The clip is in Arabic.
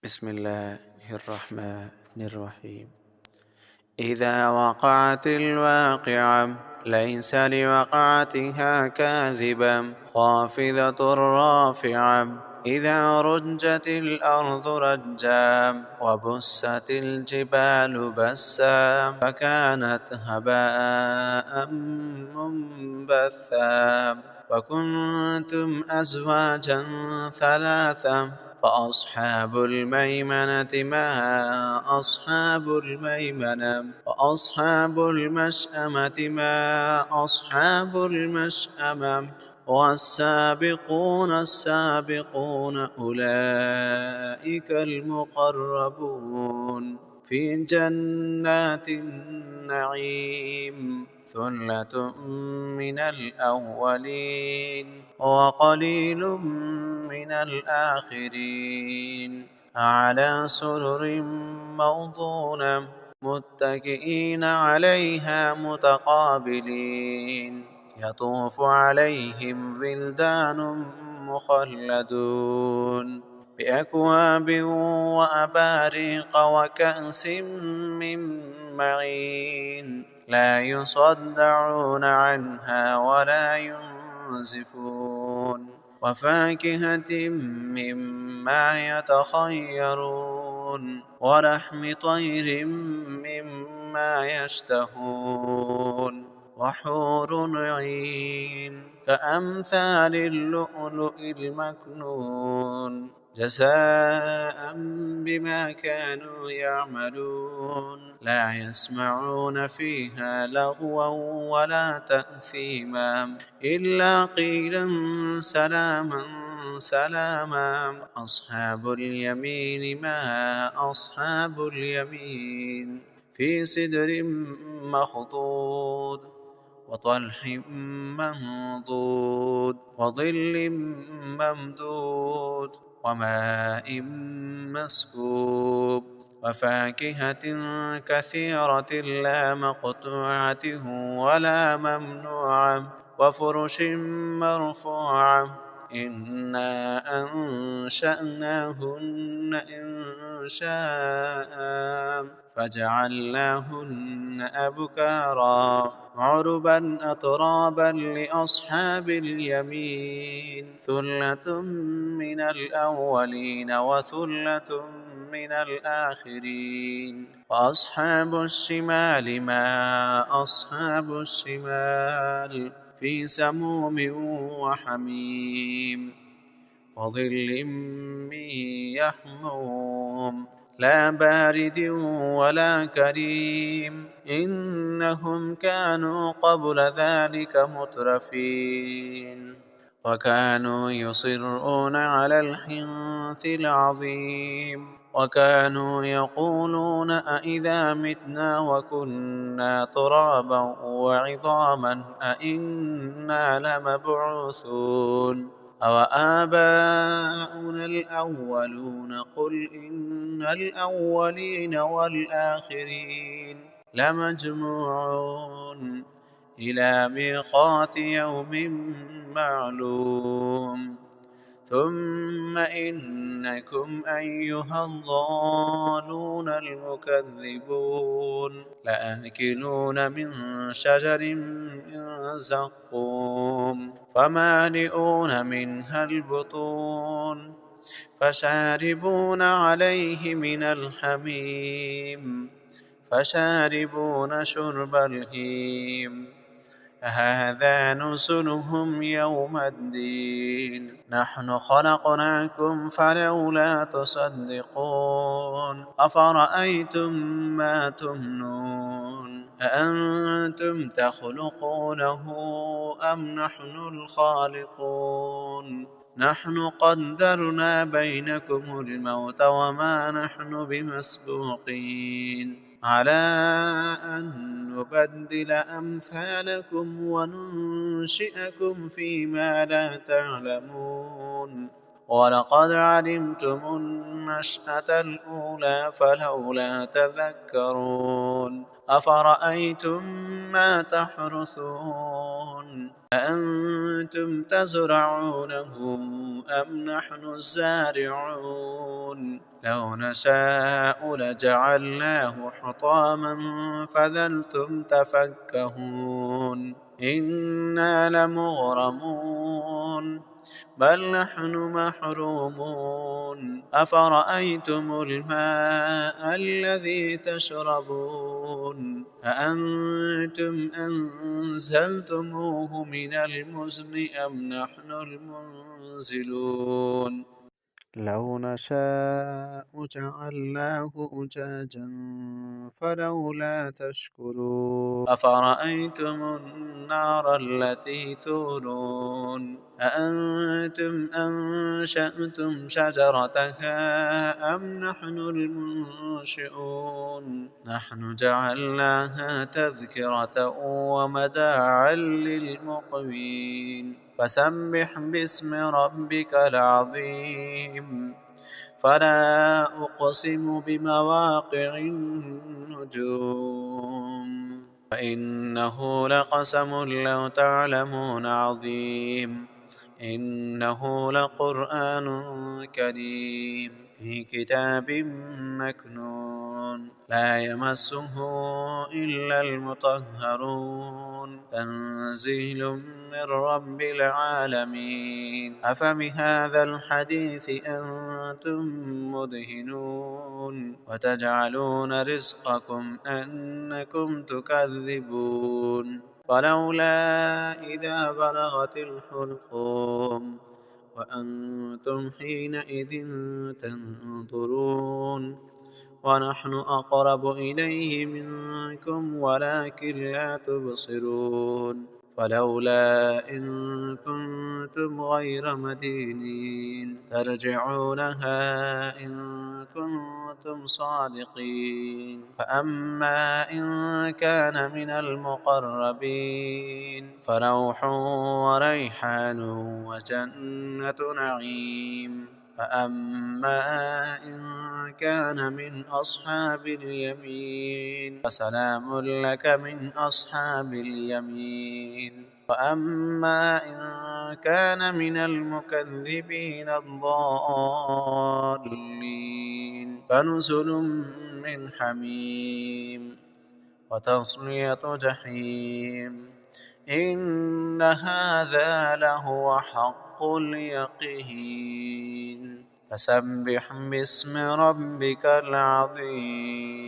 بسم الله الرحمن الرحيم. إذا وقعت الواقعة ليس لوقعتها كاذبة خافضة رافعة إذا رجت الأرض رجا وبست الجبال بسا فكانت هباء منبثا وكنتم أزواجا ثلاثا فأصحاب الميمنة ما أصحاب الميمنة وأصحاب المشأمة ما أصحاب المشأمة والسابقون السابقون أولئك المقربون في جنات النعيم ثلة من الأولين وقليل من الآخرين على سرر موضونة متكئين عليها متقابلين يطوف عليهم ولدان مخلدون بأكواب وأباريق وكأس من معين لا يصدعون عنها ولا ينزفون وفاكهة مما يتخيرون ولحم طير مما يشتهون وحور عين كأمثال اللؤلؤ المكنون جزاء بما كانوا يعملون لا يسمعون فيها لغوا ولا تأثيما إلا قيلا سلاما سلاما أصحاب اليمين ما أصحاب اليمين في سدر مخضود وطلح منضود وظل ممدود وماء مسكوب وفاكهة كثيرة لا مقطوعة ولا ممنوعة وفرش مرفوعة إنا أنشأناهن إنشاء فجعلناهن أبكارا عربا أترابا لأصحاب اليمين ثلة من الأولين وثلة من الآخرين وأصحاب الشمال ما أصحاب الشمال في سموم وحميم وظل من يحموم لا بارد ولا كريم إنهم كانوا قبل ذلك مترفين وكانوا يصرون على الحنث العظيم وكانوا يقولون أإذا متنا وكنا ترابا وعظاما أإنا لمبعوثون أوآباؤنا الأولون قل إن الأولين والآخرين لمجموعون إلى ميقات يوم معلوم ثم إنكم أيها الضالون المكذبون لآكلون من شجر من زقوم فمالئون منها البطون فشاربون عليه من الحميم فشاربون شرب الهيم هذا نزلهم يوم الدين نحن خلقناكم فلولا تصدقون أفرأيتم ما تمنون أأنتم تخلقونه أم نحن الخالقون نحن قدرنا بينكم الموت وما نحن بمسبوقين على أن نبدل أمثالكم وننشئكم فيما لا تعلمون ولقد علمتم النشأة الأولى فلولا تذكرون أفرأيتم ما تحرثون أأنتم تزرعونه أم نحن الزارعون لو نشاء لجعلناه حطاما فظلتم تفكهون إنا لمغرمون بل نحن محرومون أفرأيتم الماء الذي تشربون أأنتم أنزلتموه من المزن أم نحن المنزلون لو نشاء جعلناه أجاجا فلولا تشكرون أفرأيتم النار التي تورون أأنتم أنشأتم شجرتها أم نحن المنشئون نحن جعلناها تذكرة ومتاعا للمقوين فسبح باسم ربك العظيم فلا أقسم بمواقع النجوم وإنه لقسم لو تعلمون عظيم إنه لقرآن كريم في كتاب مكنون لا يمسه إلا المطهرون تنزيل من رب العالمين أفبهذا الحديث أنتم مدهنون وتجعلون رزقكم أنكم تكذبون فلولا إذا بلغت الحلقوم وأنتم حينئذ تنظرون ونحن أقرب إليه منكم ولكن لا تبصرون فلولا إن كنتم غير مدينين ترجعونها إن كنتم صادقين فأما إن كان من المقربين فروح وريحان وجنة نعيم فأما إن كان من أصحاب اليمين فسلام لك من أصحاب اليمين فأما إن كان من المكذبين الضالين فنزل من حميم وتصلية جحيم إن هذا لهو حق اليقين فسبح باسم ربك العظيم